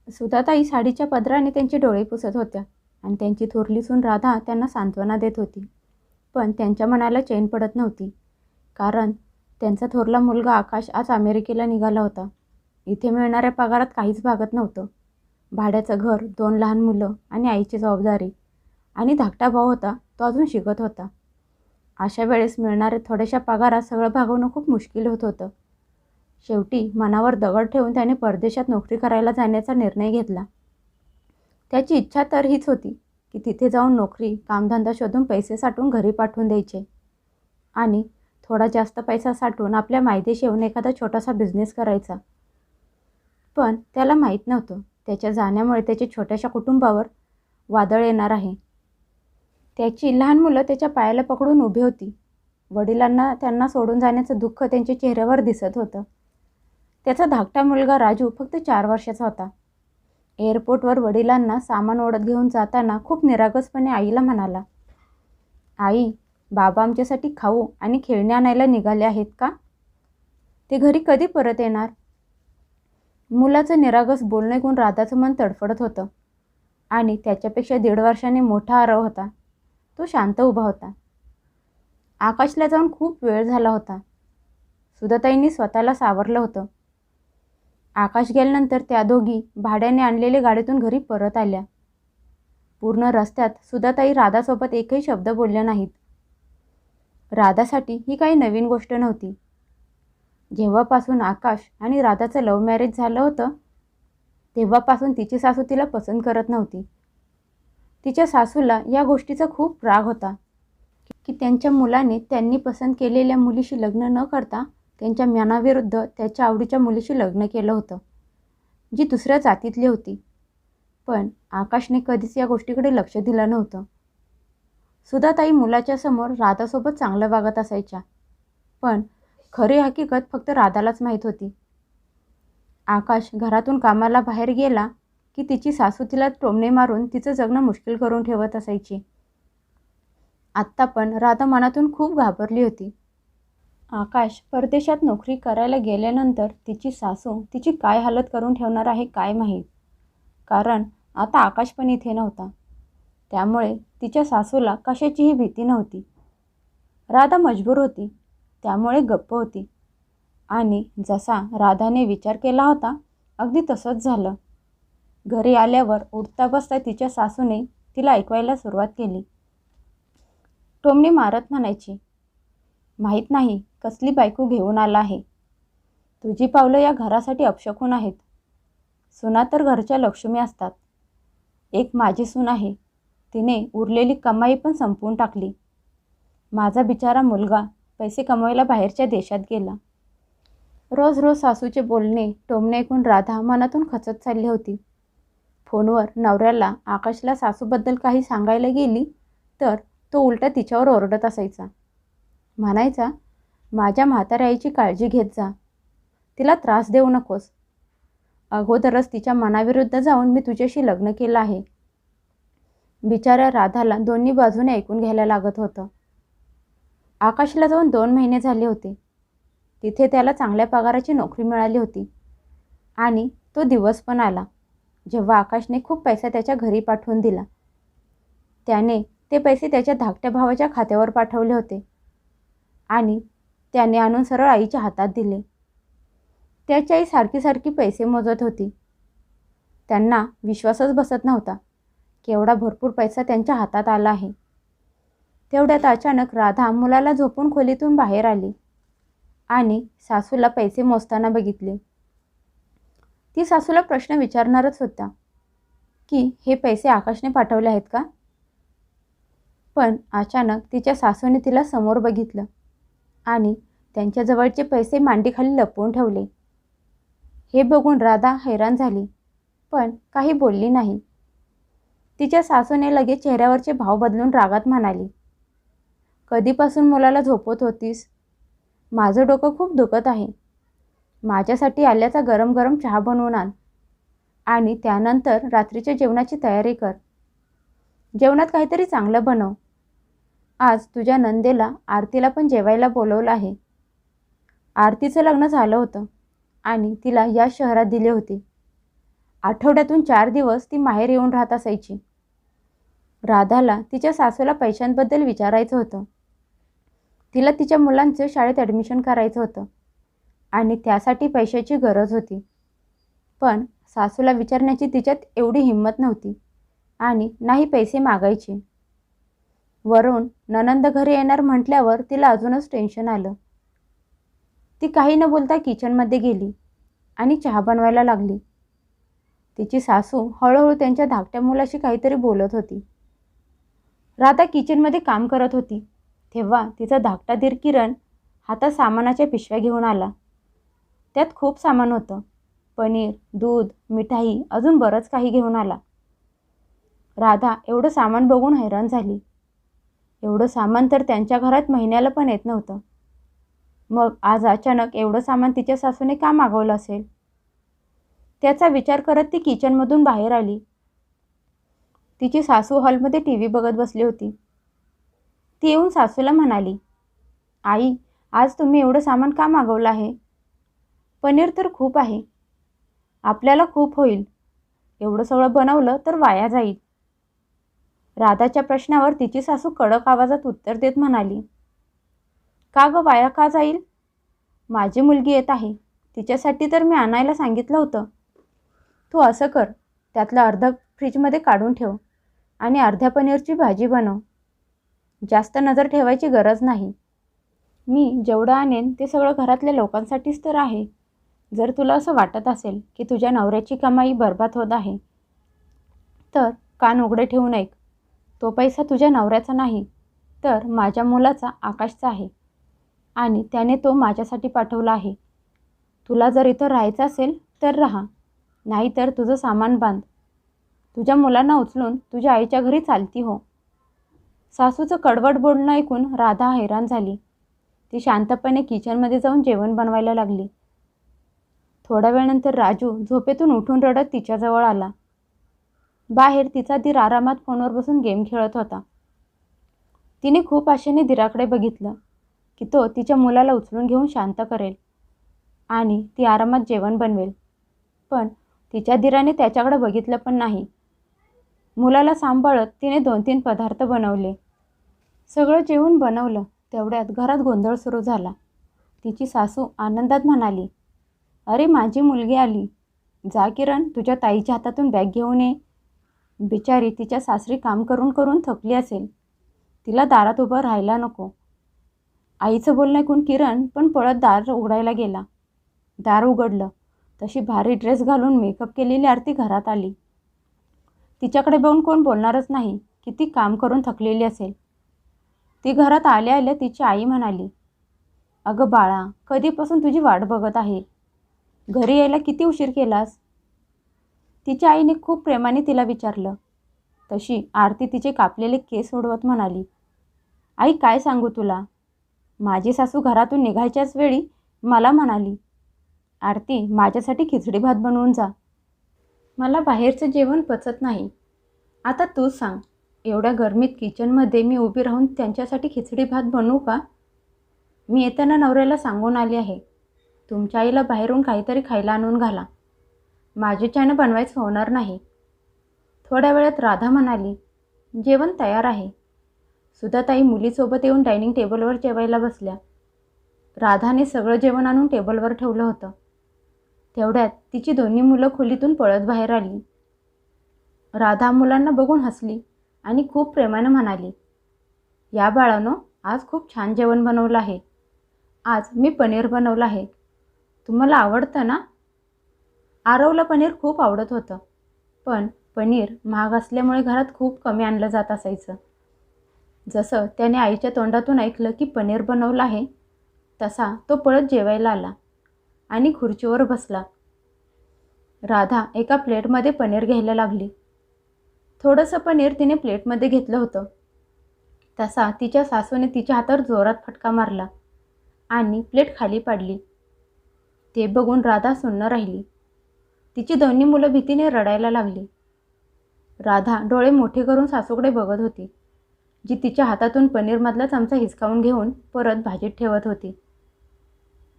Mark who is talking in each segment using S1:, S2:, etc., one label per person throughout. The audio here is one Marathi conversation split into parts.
S1: सुधाताई साडीच्या पदराने त्यांचे डोळे पुसत होत्या आणि त्यांची थोरली सून राधा त्यांना सांत्वना देत होती. पण त्यांच्या मनाला चैन पडत नव्हती. कारण त्यांचा थोरला मुलगा आकाश आज अमेरिकेला निघाला होता. इथे मिळणाऱ्या पगारात काहीच भागत नव्हतं. भाड्याचं घर, 2 लहान मुलं आणि आईची जबाबदारी आणि धाकटा भाऊ होता, तो अजून शिकत होता. अशा वेळेस मिळणाऱ्या थोड्याशा पगारात सगळं भागवणं खूप मुश्किल होत होतं. शेवटी मनावर दगड ठेवून त्याने परदेशात नोकरी करायला जाण्याचा निर्णय घेतला. त्याची इच्छा तर हीच होती की तिथे जाऊन नोकरी, कामधंदा शोधून पैसे साठवून घरी पाठवून द्यायचे आणि थोडा जास्त पैसा साठवून आपल्या मायदेशी येऊन एखादा छोटासा बिझनेस करायचा. पण त्याला माहीत नव्हतं त्याच्या जाण्यामुळे त्याच्या छोट्याशा कुटुंबावर वादळ येणार आहे. त्याची लहान मुलं त्याच्या पायाला पकडून उभी होती. वडिलांना त्यांना सोडून जाण्याचं दुःख त्यांच्या चेहऱ्यावर दिसत होतं. त्याचा धाकटा मुलगा राजू फक्त 4 वर्षाचा होता. एअरपोर्टवर वडिलांना सामान ओढत घेऊन जाताना खूप निरागसपणे आईला म्हणाला, "आई, बाबा आमच्यासाठी खाऊ आणि खेळणे आणायला निघाले आहेत का? ते घरी कधी परत येणार?" मुलाचं निरागस बोलणं ऐकून राधाचं मन तडफडत होतं आणि त्याच्यापेक्षा 1.5 वर्षांनी मोठा आरव होता. तो शांत उभा होता. आकाशला जाऊन खूप वेळ झाला होता. सुधाताईंनी स्वतःला सावरलं होतं. आकाश गेल्यानंतर त्या दोघी भाड्याने आणलेल्या गाडीतून घरी परत आल्या. पूर्ण रस्त्यात सुधाताई राधासोबत एकही शब्द बोलल्या नाहीत. राधासाठी ही काही नवीन गोष्ट नव्हती. जेव्हापासून आकाश आणि राधाचं लव्ह मॅरेज झालं होतं, तेव्हापासून तिची सासू तिला पसंत करत नव्हती. तिच्या सासूला या गोष्टीचा खूप राग होता की त्यांच्या मुलाने त्यांनी पसंत केलेल्या मुलीशी लग्न न करता त्यांच्या मनाविरुद्ध त्याच्या आवडीच्या मुलीशी लग्न केलं होतं, जी दुसऱ्या जातीतली होती. पण आकाशने कधीच या गोष्टीकडे लक्ष दिलं नव्हतं. सुधाताई मुलाच्या समोर राधासोबत चांगलं वागत असायच्या, पण खरी हकीकत फक्त राधालाच माहीत होती. आकाश घरातून कामाला बाहेर गेला की तिची सासू तिला टोमणे मारून तिचं जगणं मुश्किल करून ठेवत असायची. आत्ता पण राधा मनातून खूप घाबरली होती. आकाश परदेशात नोकरी करायला गेल्यानंतर तिची सासू तिची काय हालत करून ठेवणार आहे काय माहीत. कारण आता आकाश पण इथे नव्हता. त्यामुळे तिच्या सासूला कशाचीही भीती नव्हती. राधा मजबूर होती, त्यामुळे गप्प होती. आणि जसा राधाने विचार केला होता अगदी तसंच झालं. घरी आल्यावर उठता बसता तिच्या सासूने तिला ऐकवायला सुरुवात केली. टोमणे मारत म्हणायची, "माहीत नाही कसली बायको घेऊन आला आहे. तुझी पावलं या घरासाठी अपशकुन आहेत. सुना तर घरच्या लक्ष्मी असतात. एक माझी सून आहे, तिने उरलेली कमाई पण संपवून टाकली. माझा बिचारा मुलगा पैसे कमवायला बाहेरच्या देशात गेला." रोज रोज सासूचे बोलणे, टोमणे ऐकून राधा मनातून खचत चालली होती. फोनवर नवऱ्याला आकाशला सासूबद्दल काही सांगायला गेली तर तो उलटा तिच्यावर ओरडत असायचा. म्हणायचा, "माझ्या म्हाताऱ्या आईची काळजी घेत जा, तिला त्रास देऊ नकोस. अगोदरच तिच्या मनाविरुद्ध जाऊन मी तुझ्याशी लग्न केलं आहे." बिचाऱ्या राधाला दोन्ही बाजूने ऐकून घ्यायला लागत होतं. आकाशला जाऊन 2 महिने झाले होते. तिथे त्याला चांगल्या पगाराची नोकरी मिळाली होती आणि तो दिवस पण आला जेव्हा आकाशने खूप पैसा त्याच्या घरी पाठवून दिला. त्याने ते पैसे त्याच्या धाकट्या भावाच्या खात्यावर पाठवले होते आणि त्याने आणून सरळ आईच्या हातात दिले. त्याची आई सारखी सारखी पैसे मोजत होती. त्यांना विश्वासच बसत नव्हता की एवढा भरपूर पैसा त्यांच्या हातात आला आहे. तेवढ्यात अचानक राधा मुलाला झोपून खोलीतून बाहेर आली आणि सासूला पैसे मोजताना बघितले. ती सासूला प्रश्न विचारणारच होता की हे पैसे आकाशने पाठवले आहेत का? पण अचानक तिच्या सासूने तिला समोर बघितलं आणि त्यांच्या जवळचे पैसे मांडीखाली लपवून ठेवले. हे बघून राधा हैराण झाली, पण काही बोलली नाही. तिच्या सासूने लगेच चेहऱ्यावरचे भाव बदलून रागात म्हणाली, "कधीपासून मुलाला झोपवत होतीस? माझं डोकं खूप दुखत आहे. माझ्यासाठी आल्याचा गरम गरम चहा बनवून आण आणि त्यानंतर रात्रीच्या जेवणाची तयारी कर. जेवणात काहीतरी चांगलं बनव. आज तुझ्या नंदेला आरतीला पण जेवायला बोलवलं आहे. आरतीचं लग्न झालं होतं आणि तिला या शहरात दिले होते आठवड्यातून 4 दिवस ती माहेर येऊन राहत असायची. राधाला तिच्या सासूला पैशांबद्दल विचारायचं होतं. तिला तिच्या मुलांचं शाळेत ॲडमिशन करायचं होतं आणि त्यासाठी पैशाची गरज होती. पण सासूला विचारण्याची तिच्यात एवढी हिंमत नव्हती आणि नाही पैसे मागायचे. वरून नणंद घरी येणार म्हटल्यावर तिला अजूनच टेन्शन आलं. ती काही न बोलता किचनमध्ये गेली आणि चहा बनवायला लागली. तिची सासू हळूहळू त्यांच्या धाकट्या मुलाशी काहीतरी बोलत होती. राधा किचनमध्ये काम करत होती तेव्हा तिचा धाकटा दीर किरण हातात सामानाच्या पिशव्या घेऊन आला. त्यात खूप सामान होतं. पनीर, दूध, मिठाई, अजून बरंच काही घेऊन आला. राधा एवढं सामान बघून हैराण झाली. एवढं सामान तर त्यांच्या घरात महिन्याला पण येत नव्हतं. मग आज अचानक एवढं सामान तिच्या सासूने का मागवलं असेल? त्याचा विचार करत ती किचनमधून बाहेर आली. तिची सासू हॉलमध्ये TV बघत बसली होती. ती येऊन सासूला म्हणाली, आई, आज तुम्ही एवढं सामान का मागवलं आहे? पनीर तर खूप आहे. आपल्याला खूप होईल. एवढं सगळं बनवलं तर वाया जाईल. राधाच्या प्रश्नावर तिची सासू कडक आवाजात उत्तर देत म्हणाली, का गं, वाया का जाईल? माझी मुलगी येत आहे. तिच्यासाठी तर मी आणायला सांगितलं होतं. तू असं कर, त्यातलं अर्धं फ्रीजमध्ये काढून ठेव आणि अर्ध्या पनीरची भाजी बनव. जास्त नजर ठेवायची गरज नाही. मी जेवढं आणेन ते सगळं घरातल्या लोकांसाठीच तर आहे. जर तुला असं वाटत असेल की तुझ्या नवऱ्याची कमाई बरबाद होत आहे तर कान उघडे ठेवून ऐक. तो पैसा तुझ्या नवऱ्याचा नाही तर माझ्या मुलाचा, आकाशचा आहे आणि त्याने तो माझ्यासाठी पाठवला आहे. तुला जर इथं राहायचं असेल तर राहा, नाहीतर तुझं सामान बांध. तुझ्या मुलांना उचलून तुझ्या आईच्या घरी चालती हो. सासूचं कडवट बोलणं ऐकून राधा हैराण झाली. ती शांतपणे किचनमध्ये जाऊन जेवण बनवायला लागली. थोड्या वेळानंतर राजू झोपेतून उठून रडत तिच्याजवळ आला. बाहेर तिचा दीर आरामात फोनवर बसून गेम खेळत होता. तिने खूप आशेने दीराकडे बघितलं की तो तिच्या मुलाला उचलून घेऊन शांत करेल आणि ती आरामात जेवण बनवेल. पण तिच्या दीराने त्याच्याकडे बघितलं पण नाही. मुलाला सांभाळत तिने 2-3 पदार्थ बनवले. सगळं जेवण बनवलं तेवढ्यात घरात गोंधळ सुरू झाला. तिची सासू आनंदात म्हणाली, अरे, माझी मुलगी आली. जा किरण, तुझ्या ताईच्या हातातून बॅग घेऊन ये. बिचारी तिच्या सासरी काम करून करून थकली असेल. तिला दारात उभं राहायला नको. आईचं बोलणं ऐकून किरण पण पळत दार उघडायला गेला. दार उघडलं तशी भारी ड्रेस घालून मेकअप केलेली आरती घरात आली. तिच्याकडे बघून कोण बोलणारच नाही की ती काम करून थकलेली असेल. ती घरात आल्या आल्या तिची आई म्हणाली, अगं बाळा, कधीपासून तुझी वाट बघत आहे. घरी यायला किती उशीर केलास? तिच्या आईने खूप प्रेमाने तिला विचारलं. तशी आरती तिचे कापलेले केस उडवत म्हणाली, आई, काय सांगू तुला. माझी सासू घरातून निघायच्याच वेळी मला म्हणाली, आरती, माझ्यासाठी खिचडी भात बनवून जा. मला बाहेरचं जेवण पचत नाही. आता तूच सांग, एवढ्या गरमीत किचनमध्ये मी उभी राहून त्यांच्यासाठी खिचडी भात बनवू का? मी येताना नवऱ्याला सांगून आली आहे, तुमच्या आईला बाहेरून काहीतरी खायला आणून घाला. माझ्याच्यानं बनवायचं होणार नाही. थोड्या वेळात राधा म्हणाली, जेवण तयार आहे. सुधाताई मुलीसोबत येऊन डायनिंग टेबलवर जेवायला बसल्या. राधाने सगळं जेवण आणून टेबलवर ठेवलं होतं. तेवढ्यात तिची दोन्ही मुलं खोलीतून पळत बाहेर आली. राधा मुलांना बघून हसली आणि खूप प्रेमानं म्हणाली, या बाळांनो, आज खूप छान जेवण बनवलं आहे. आज मी पनीर बनवलं आहे. तुम्हाला आवडतं ना? आरवला पनीर खूप आवडत होतं, पण पनीर महाग असल्यामुळे घरात खूप कमी आणलं जात असायचं. जसं त्याने आईच्या तोंडातून ऐकलं की पनीर बनवलं आहे, तसा तो पळत जेवायला आला आणि खुर्चीवर बसला. राधा एका प्लेटमध्ये पनीर घ्यायला लागली. थोडंसं पनीर तिने प्लेटमध्ये घेतलं होतं. तसा तिच्या सासूने तिच्या हातावर जोरात फटका मारला आणि प्लेट खाली पाडली. ते बघून राधा सुन्न राहिली. तिची दोन्ही मुलं भीतीने रडायला लागली. राधा डोळे मोठे करून सासूकडे बघत होती, जी तिच्या हातातून पनीरमधला चमचा हिसकावून घेऊन परत भाजीत ठेवत होती.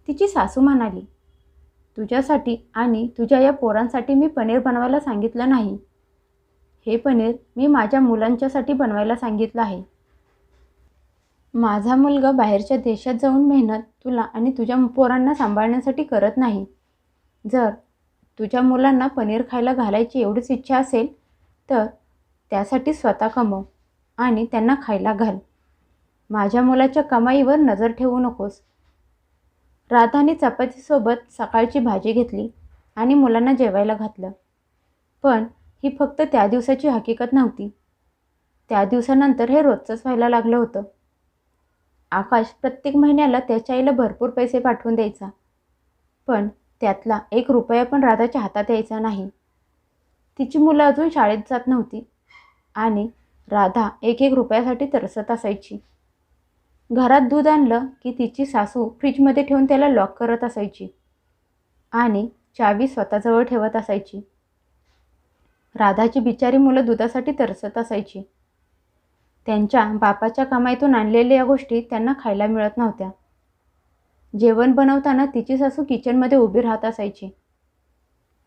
S1: तिची सासू म्हणाली, तुझ्यासाठी आणि तुझ्या या पोरांसाठी मी पनीर बनवायला सांगितलं नाही. हे पनीर मी माझ्या मुलांच्यासाठी बनवायला सांगितलं आहे. माझा मुलगा बाहेरच्या देशात जाऊन मेहनत तुला आणि तुझ्या पोरांना सांभाळण्यासाठी करत नाही. जर तुझ्या मुलांना पनीर खायला घालायची एवढीच इच्छा असेल तर त्यासाठी स्वतः कमव आणि त्यांना खायला घाल. माझ्या मुलाच्या कमाईवर नजर ठेवू नकोस. राधाने चपातीसोबत सकाळची भाजी घेतली आणि मुलांना जेवायला घातलं. पण ही फक्त त्या दिवसाची हकीकत नव्हती. त्या दिवसानंतर हे रोजचंच व्हायला लागलं होतं. आकाश प्रत्येक महिन्याला त्याच्या आईला भरपूर पैसे पाठवून द्यायचा, पण त्यातला 1 रुपया पण राधाच्या हातात यायचा नाही. तिची मुलं अजून शाळेत जात नव्हती आणि राधा 1-1 रुपयासाठी तरसत असायची. घरात दूध आणलं की तिची सासू फ्रीजमध्ये ठेवून त्याला लॉक करत असायची आणि चावी स्वतःजवळ ठेवत असायची. राधाची बिचारी मुलं दुधासाठी तरसत असायची. त्यांच्या बापाच्या कमाईतून आणलेल्या या गोष्टी त्यांना खायला मिळत नव्हत्या. जेवण बनवताना तिची सासू किचनमध्ये उभी राहत असायची.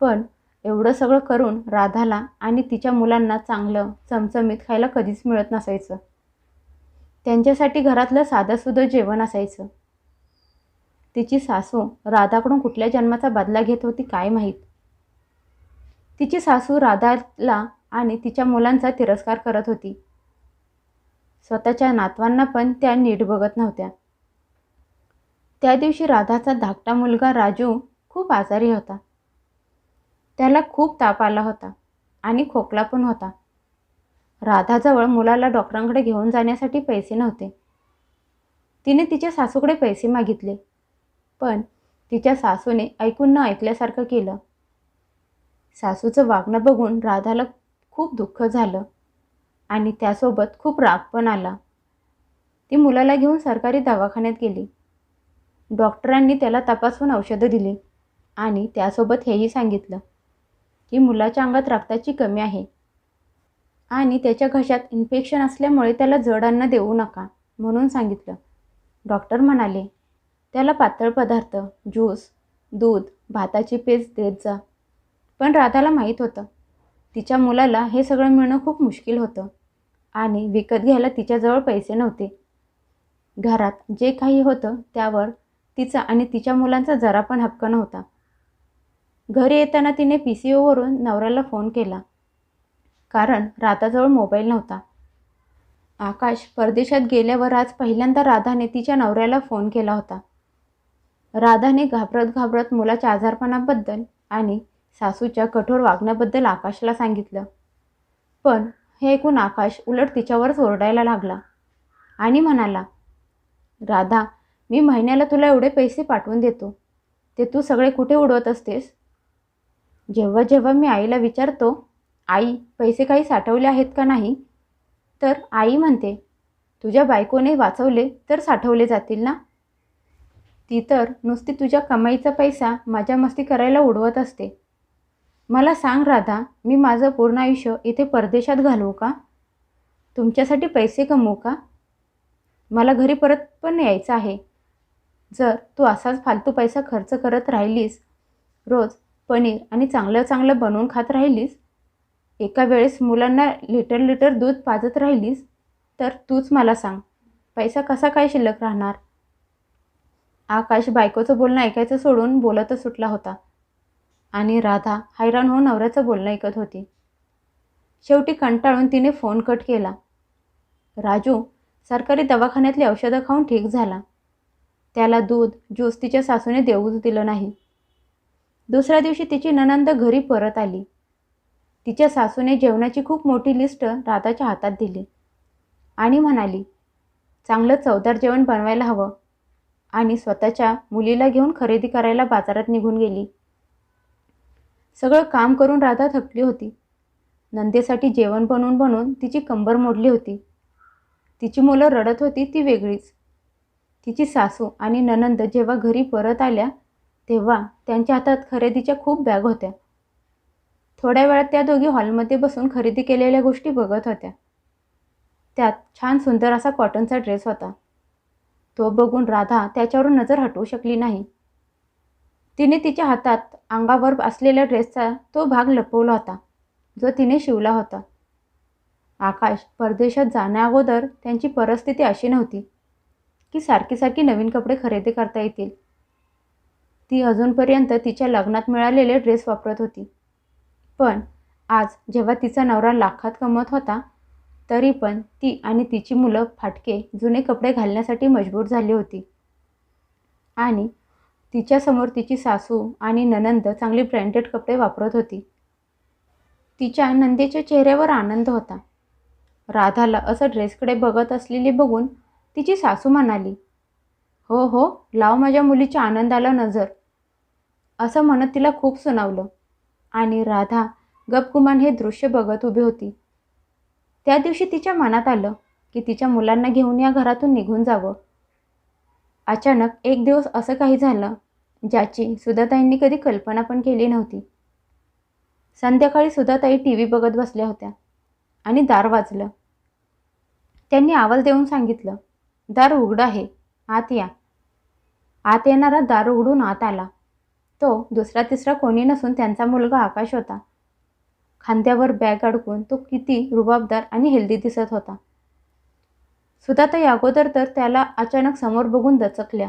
S1: पण एवढं सगळं करून राधाला आणि तिच्या मुलांना चांगलं चमचमीत खायला कधीच मिळत नसायचं. त्यांच्यासाठी घरातलं साधंसुधं जेवण असायचं. तिची सासू राधाकडून कुठल्या जन्माचा बदला घेत होती काय माहीत. तिची सासू राधाला आणि तिच्या मुलांचा तिरस्कार करत होती. स्वतःच्या नातवांना पण त्या नीट बघत नव्हत्या. त्या दिवशी राधाचा धाकटा मुलगा राजू खूप आजारी होता. त्याला खूप ताप आला होता आणि खोकला पण होता. राधाजवळ मुलाला डॉक्टरांकडे घेऊन जाण्यासाठी पैसे नव्हते. तिने तिच्या सासूकडे पैसे मागितले, पण तिच्या सासूने ऐकून न ऐकल्यासारखं केलं. सासूचं वागणं बघून राधाला खूप दुःख झालं आणि त्यासोबत खूप राग पण आला. ती मुलाला घेऊन सरकारी दवाखान्यात गेली. डॉक्टरांनी त्याला तपासून औषधं दिली आणि त्यासोबत हेही सांगितलं की मुलाच्या अंगात रक्ताची कमी आहे आणि त्याच्या घशात इन्फेक्शन असल्यामुळे त्याला जड अन्न देऊ नका म्हणून सांगितलं. डॉक्टर म्हणाले, त्याला पातळ पदार्थ, ज्यूस, दूध, भाताची पेज देत जा. पण राधाला माहीत होतं तिच्या मुलाला हे सगळं मिळणं खूप मुश्किल होतं आणि विकत घ्यायला तिच्याजवळ पैसे नव्हते. घरात जे काही होतं त्यावर तिचा आणि तिच्या मुलांचा जरा पण हक्क नव्हता. घरी येताना तिने PCOवरून नवऱ्याला फोन केला, कारण राधाजवळ मोबाईल नव्हता. आकाश परदेशात गेल्यावर आज पहिल्यांदा राधाने तिच्या नवऱ्याला फोन केला होता. राधाने घाबरत घाबरत मुलाच्या आजारपणाबद्दल आणि सासूच्या कठोर वागण्याबद्दल आकाशला सांगितलं. पण हे ऐकून आकाश उलट तिच्यावरच ओरडायला लागला आणि म्हणाला, राधा, मी महिन्याला तुला एवढे पैसे पाठवून देतो, ते तू सगळे कुठे उडवत असतेस? जेव्हा जेव्हा मी आईला विचारतो, आई पैसे काही साठवले आहेत का नाही, तर आई म्हणते, तुझ्या बायकोने वाचवले तर साठवले जातील ना. ती तर नुसती तुझ्या कमाईचा पैसा मजा मस्ती करायला उडवत असते. मला सांग राधा, मी माझं पूर्ण आयुष्य इथे परदेशात घालवू का? तुमच्यासाठी पैसे कमवू का? मला घरी परत पण यायचं आहे. जर तू असाच फालतू पैसा खर्च करत राहिलीस, रोज पनीर आणि चांगलं चांगलं बनवून खात राहिलीस, एका वेळेस मुलांना लिटर लिटर दूध पाजत राहिलीस, तर तूच मला सांग, पैसा कसा काय शिल्लक राहणार? आकाश बायकोचं बोलणं ऐकायचं सोडून बोलतच सुटला होता आणि राधा हैराण होऊन नवऱ्याचं बोलणं ऐकत होती. शेवटी कंटाळून तिने फोन कट केला. राजू सरकारी दवाखान्यातली औषधं खाऊन ठीक झाला. त्याला दूध, ज्यूस तिच्या सासूने देऊच दिलं नाही. दुसऱ्या दिवशी तिची नणंद घरी परत आली. तिच्या सासूने जेवणाची खूप मोठी लिस्ट राधाच्या हातात दिली आणि म्हणाली, चांगलं चवदार जेवण बनवायला हवं, आणि स्वतःच्या मुलीला घेऊन खरेदी करायला बाजारात निघून गेली. सगळं काम करून राधा थकली होती. नंदेसाठी जेवण बनवून बनवून तिची कंबर मोडली होती. तिची मुलं रडत होती ती वेगळीच. तिची सासू आणि नणंद जेव्हा घरी परत आल्या तेव्हा त्यांच्या हातात खरेदीच्या खूप बॅग होत्या. थोड्या वेळात त्या दोघी हॉलमध्ये बसून खरेदी केलेल्या गोष्टी बघत होत्या. त्यात छान सुंदर असा कॉटनचा ड्रेस होता. तो बघून राधा त्याच्यावरून नजर हटवू शकली नाही. तिने तिच्या हातात अंगावर असलेल्या ड्रेसचा तो भाग लपवला होता जो तिने शिवला होता. आकाश परदेशात जाण्याअगोदर त्यांची परिस्थिती अशी नव्हती की सारखी सारखी नवीन कपडे खरेदी करता येतील. ती अजूनपर्यंत तिच्या लग्नात मिळालेले ड्रेस वापरत होती. पण आज जेव्हा तिचा नवरा लाखात कमवत होता तरी पण ती आणि तिची मुलं फाटके जुने कपडे घालण्यासाठी मजबूर झाली होती. आणि तिच्यासमोर तिची सासू आणि नणंद चांगली ब्रँडेड कपडे वापरत होती. तिच्या नंदेच्या चेहऱ्यावर आनंद होता. राधाला असं ड्रेसकडे बघत असलेली बघून तिची सासू म्हणाली, हो हो, लाव माझ्या मुलीच्या आनंदाला नजर, असं म्हणत तिला खूप सुनावलं. आणि राधा गपगुमान हे दृश्य बघत उभी होती. त्या दिवशी तिच्या मनात आलं की तिच्या मुलांना घेऊन या घरातून निघून जावं. अचानक एक दिवस असं काही झालं ज्याची सुधाताईंनी कधी कल्पना पण केली नव्हती. संध्याकाळी सुधाताई टीव्ही बघत बसल्या होत्या आणि दार वाजलं. त्यांनी आवाज देऊन सांगितलं, दार उघडं आहे, आत या. आत येणारा दार उघडून आत आला. तो दुसरा तिसरा कोणी नसून त्यांचा मुलगा आकाश होता. खांद्यावर बॅग अडकून तो किती रुबाबदार आणि हेल्दी दिसत होता. सुधाताई अगोदर तर त्याला अचानक समोर बघून दचकल्या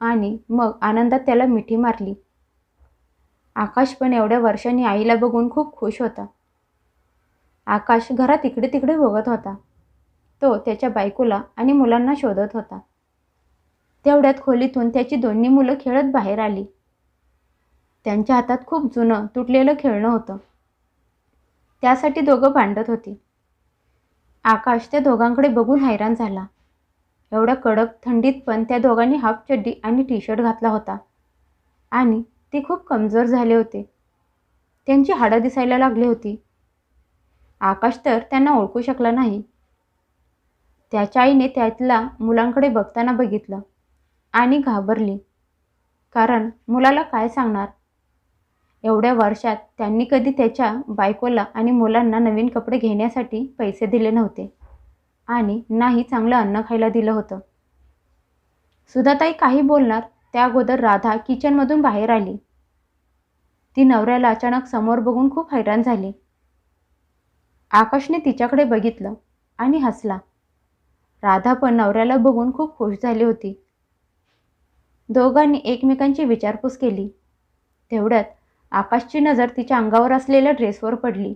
S1: आणि मग आनंदात त्याला मिठी मारली. आकाश पण एवढ्या वर्षांनी आईला बघून खूप खुश होता. आकाश घरात इकडे तिकडे बघत होता. तो त्याच्या बायकोला आणि मुलांना शोधत होता. तेवढ्यात खोलीतून त्याची दोन्ही मुलं खेळत बाहेर आली. त्यांच्या हातात खूप जुनं तुटलेलं खेळणं होतं. त्यासाठी दोघं भांडत होती. आकाश त्या दोघांकडे बघून हैराण झाला. एवढ्या कडक थंडीत पण त्या दोघांनी हाफ चड्डी आणि टी शर्ट घातला होता आणि ते खूप कमजोर झाले होते. त्यांची हाडं दिसायला लागली होती. आकाश तर त्यांना ओळखू शकला नाही. त्याच्या आईने त्यातल्या मुलांकडे बघताना बघितलं आणि घाबरली. कारण मुलाला काय सांगणार. एवढ्या वर्षात त्यांनी कधी त्याच्या बायकोला आणि मुलांना नवीन कपडे घेण्यासाठी पैसे दिले नव्हते आणि नाही चांगलं अन्न खायला दिलं होतं. सुधाताई काही बोलणार त्या अगोदर राधा किचनमधून बाहेर आली. ती नवऱ्याला अचानक समोर बघून खूप हैराण झाली. आकाशने तिच्याकडे बघितलं आणि हसला. राधा पण नवऱ्याला बघून खूप खुश झाली होती. दोघांनी एकमेकांची विचारपूस केली. तेवढ्यात आकाशची नजर तिच्या अंगावर असलेल्या ड्रेसवर पडली.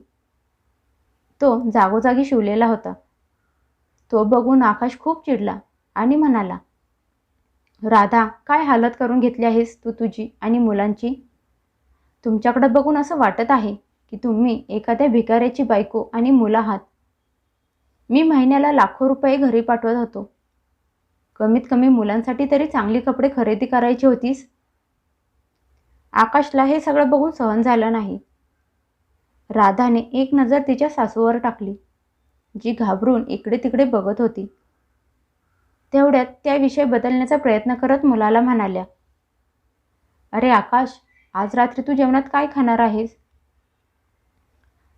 S1: तो जागोजागी शिवलेला होता. तो बघून आकाश खूप चिडला आणि म्हणाला, राधा, काय हालत करून घेतली आहेस तू तुझी आणि मुलांची. तुमच्याकडे बघून असं वाटत आहे की तुम्ही एखाद्या भिकाऱ्याची बायको आणि मुलं आहात. मी महिन्याला लाखो रुपये घरी पाठवत होतो. कमीत कमी मुलांसाठी तरी चांगली कपडे खरेदी करायची होतीस. आकाशला हे सगळं बघून सहन झालं नाही. राधाने एक नजर तिच्या सासूवर टाकली, जी घाबरून इकडे तिकडे बघत होती. तेवढ्यात त्या विषय बदलण्याचा प्रयत्न करत मुलाला म्हणाल्या, अरे आकाश, आज रात्री तू जेवणात काय खाणार आहेस.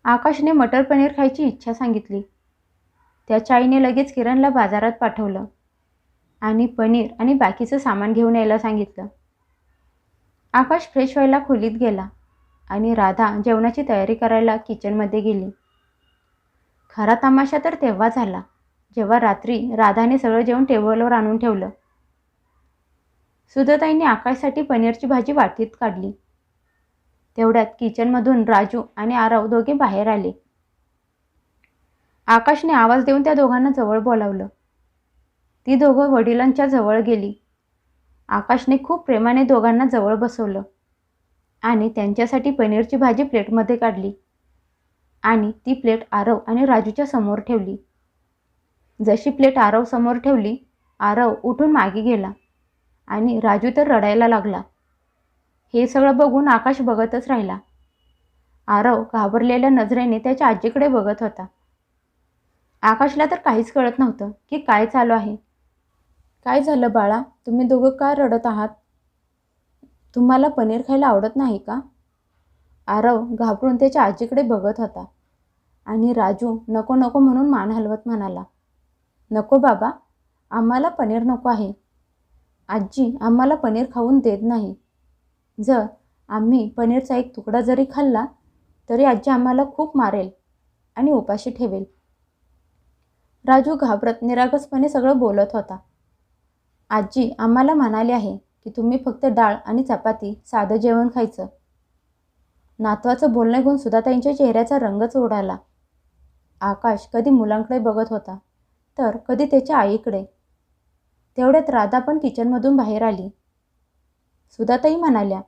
S1: आकाशने मटर पनीर खायची इच्छा सांगितली. त्याच्या आईने लगेच किरणला बाजारात पाठवलं आणि पनीर आणि बाकीचं सामान घेऊन यायला सांगितलं. आकाश फ्रेश व्हायला खोलीत गेला आणि राधा जेवणाची तयारी करायला किचनमध्ये गेली. खरा तमाशा तर तेव्हा झाला जेव्हा रात्री राधाने सगळं जेवण टेबलवर आणून ठेवलं. सुधाताईंनी आकाशसाठी पनीरची भाजी वाटीत काढली. तेवढ्यात किचनमधून राजू आणि आरव दोघे बाहेर आले. आकाशने आवाज देऊन त्या दोघांना जवळ बोलावलं. ती दोघं वडिलांच्या जवळ गेली. आकाशने खूप प्रेमाने दोघांना जवळ बसवलं आणि त्यांच्यासाठी पनीरची भाजी प्लेटमध्ये काढली आणि ती प्लेट आरव आणि राजूच्या समोर ठेवली. जशी प्लेट आरव समोर ठेवली, आरव उठून मागे गेला आणि राजू तर रडायला लागला. हे सगळं बघून आकाश बघतच राहिला. आरव घाबरलेल्या नजरेने त्याच्या आजीकडे बघत होता. आकाशला तर काहीच कळत नव्हतं की काय चालू आहे. काय झालं बाळा, तुम्ही दोघं का रडत आहात. तुम्हाला पनीर खायला आवडत नाही का. आरव घाबरून त्याच्या आजीकडे बघत होता आणि राजू नको नको म्हणून मान हलवत म्हणाला, नको बाबा, आम्हाला पनीर नको आहे. आजी आम्हाला पनीर खाऊन देत नाही. जर आम्ही पनीरचा एक तुकडा जरी खाल्ला तरी आजी आम्हाला खूप मारेल आणि उपाशी ठेवेल. राजू घाबरत निरागसपणे सगळं बोलत होता. आजी आम्हाला म्हणाली आहे की तुम्ही फक्त डाळ आणि चपाती साधं जेवण खायचं. नातवाचं बोलणं ऐकून सुधाताईंच्या चेहऱ्याचा रंगच उडाला. आकाश कधी मुलांकडे बघत होता तर कधी त्याच्या आईकडे. तेवढ्यात राधा पण किचनमधून बाहेर आली. सुधाताई म्हणाल्या,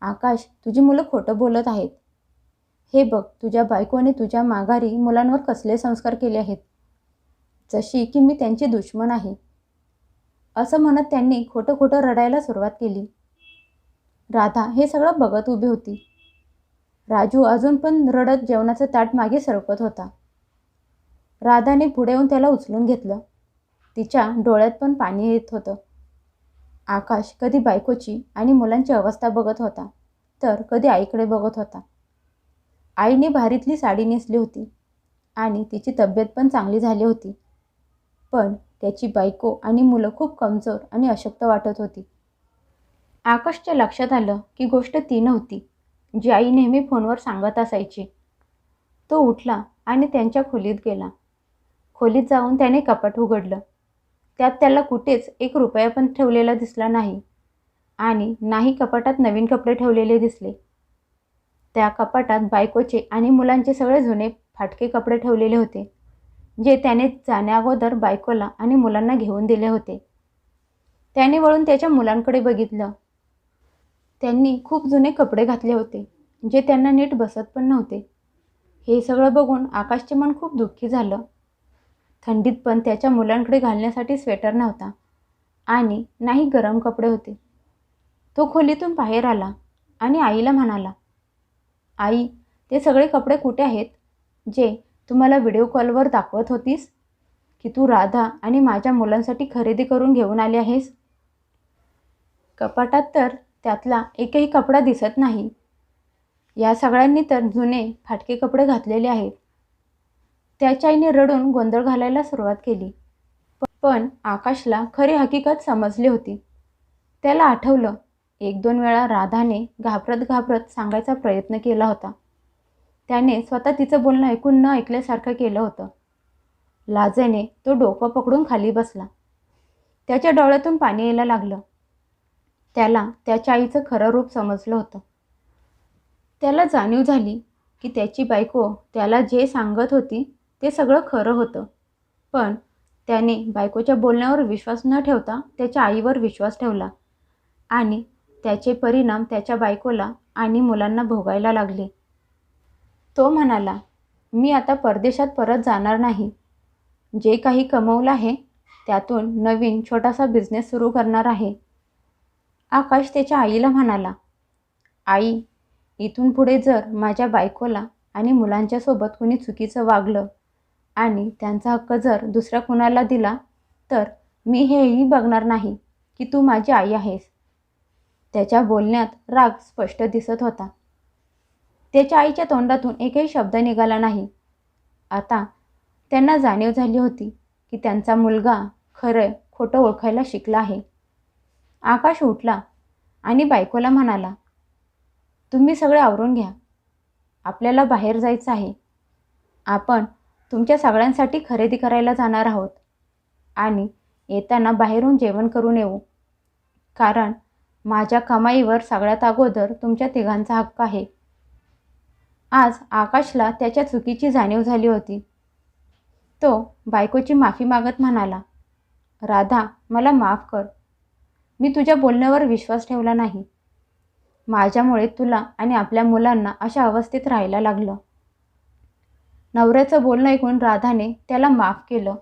S1: आकाश तुझी मुलं खोटं बोलत आहेत. हे बघ तुझ्या बायकोने तुझ्या माघारी मुलांवर कसले संस्कार केले आहेत, जशी की मी त्यांची दुश्मन आहे. असं म्हणत त्यांनी खोटं खोटं रडायला सुरुवात केली. राधा हे सगळं बघत उभी होती. राजू अजून पण रडत जेवणाचं ताट मागे सरकत होता. राधाने पुढे येऊन त्याला उचलून घेतलं. तिच्या डोळ्यात पण पाणी येत होतं. आकाश कधी बायकोची आणि मुलांची अवस्था बघत होता तर कधी आईकडे बघत होता. आईने भारीतली साडी नेसली होती आणि तिची तब्येत पण चांगली झाली होती, पण त्याची बायको आणि मुलं खूप कमजोर आणि अशक्त वाटत होती. आकाशच्या लक्षात आलं की गोष्ट ती नव्हती जी आई नेहमी फोनवर सांगत असायची. तो उठला आणि त्यांच्या खोलीत गेला. खोलीत जाऊन त्याने कपाट उघडलं. त्यात त्याला कुठेच 1 रुपया पण ठेवलेला दिसला नाही आणि नाही कपाटात नवीन कपडे ठेवलेले दिसले. त्या कपाटात बायकोचे आणि मुलांचे सगळे जुने फाटके कपडे ठेवलेले होते, जे त्याने जाण्याअगोदर बायकोला आणि मुलांना घेऊन दिले होते. त्याने वळून त्याच्या मुलांकडे बघितलं. त्यांनी खूप जुने कपडे घातले होते, जे त्यांना नीट बसत पण नव्हते. हे सगळं बघून आकाशचे मन खूप दुःखी झालं. थंडीत पण त्याच्या मुलांकडे घालण्यासाठी स्वेटर नव्हता आणि नाही गरम कपडे होते. तो खोलीतून बाहेर आला आणि आईला म्हणाला, आई ते सगळे कपडे कुठे आहेत जे तुम्हाला व्हिडिओ कॉलवर दाखवत होतीस की तू राधा आणि माझ्या मुलांसाठी खरेदी करून घेऊन आली आहेस? कपाटात तर त्यातला एकही कपडा दिसत नाही. या सगळ्यांनी तर जुने फाटके कपडे घातलेले आहेत. त्याच्या आईने रडून गोंधळ घालायला सुरुवात केली. पण आकाशला खरी हकीकत समजली होती. त्याला आठवलं 1-2 वेळा राधाने घाबरत घाबरत सांगायचा प्रयत्न केला होता. त्याने स्वतः तिचं बोलणं ऐकून न ऐकल्यासारखं केलं होतं. लाजेने तो डोकं पकडून खाली बसला. त्याच्या डोळ्यातून पाणी यायला लागलं. त्याला त्याच्या आईचं खरं रूप समजलं होतं. त्याला जाणीव झाली की त्याची बायको त्याला जे सांगत होती ते सगळं खरं होतं, पण त्याने बायकोच्या बोलण्यावर विश्वास न ठेवता त्याच्या आईवर विश्वास ठेवला आणि त्याचे परिणाम त्याच्या बायकोला आणि मुलांना भोगायला लागले. तो म्हणाला, मी आता परदेशात परत जाणार नाही. जे काही कमवलं आहे त्यातून नवीन छोटासा बिझनेस सुरू करणार आहे. आकाश त्याच्या आईला म्हणाला, आई इथून पुढे जर माझ्या बायकोला आणि मुलांच्यासोबत कुणी चुकीचं वागलं आणि त्यांचा हक्क जर दुसऱ्या कुणाला दिला तर मी हेही बघणार नाही की तू माझी आई आहेस. त्याच्या बोलण्यात राग स्पष्ट दिसत होता. त्याच्या आईच्या तोंडातून एकही शब्द निघाला नाही. आता त्यांना जाणीव झाली होती की त्यांचा मुलगा खरं खोटं ओळखायला शिकला आहे. आकाश उठला आणि बायकोला म्हणाला, तुम्ही सगळे आवरून घ्या. आपल्याला बाहेर जायचं आहे. आपण तुमच्या सगळ्यांसाठी खरेदी करायला जाणार आहोत आणि येताना बाहेरून जेवण करून येऊ, कारण माझ्या कमाईवर सगळ्यात अगोदर तुमच्या तिघांचा हक्क आहे. आज आकाशला त्याच्या चुकीची जाणीव झाली होती. तो बायकोची माफी मागत म्हणाला, राधा मला माफ कर. मी तुझ्या बोलण्यावर विश्वास ठेवला नाही. माझ्यामुळे तुला आणि आपल्या मुलांना अशा अवस्थेत राहायला लागलं. नवऱ्याचं बोलणं ऐकून राधाने त्याला माफ केलं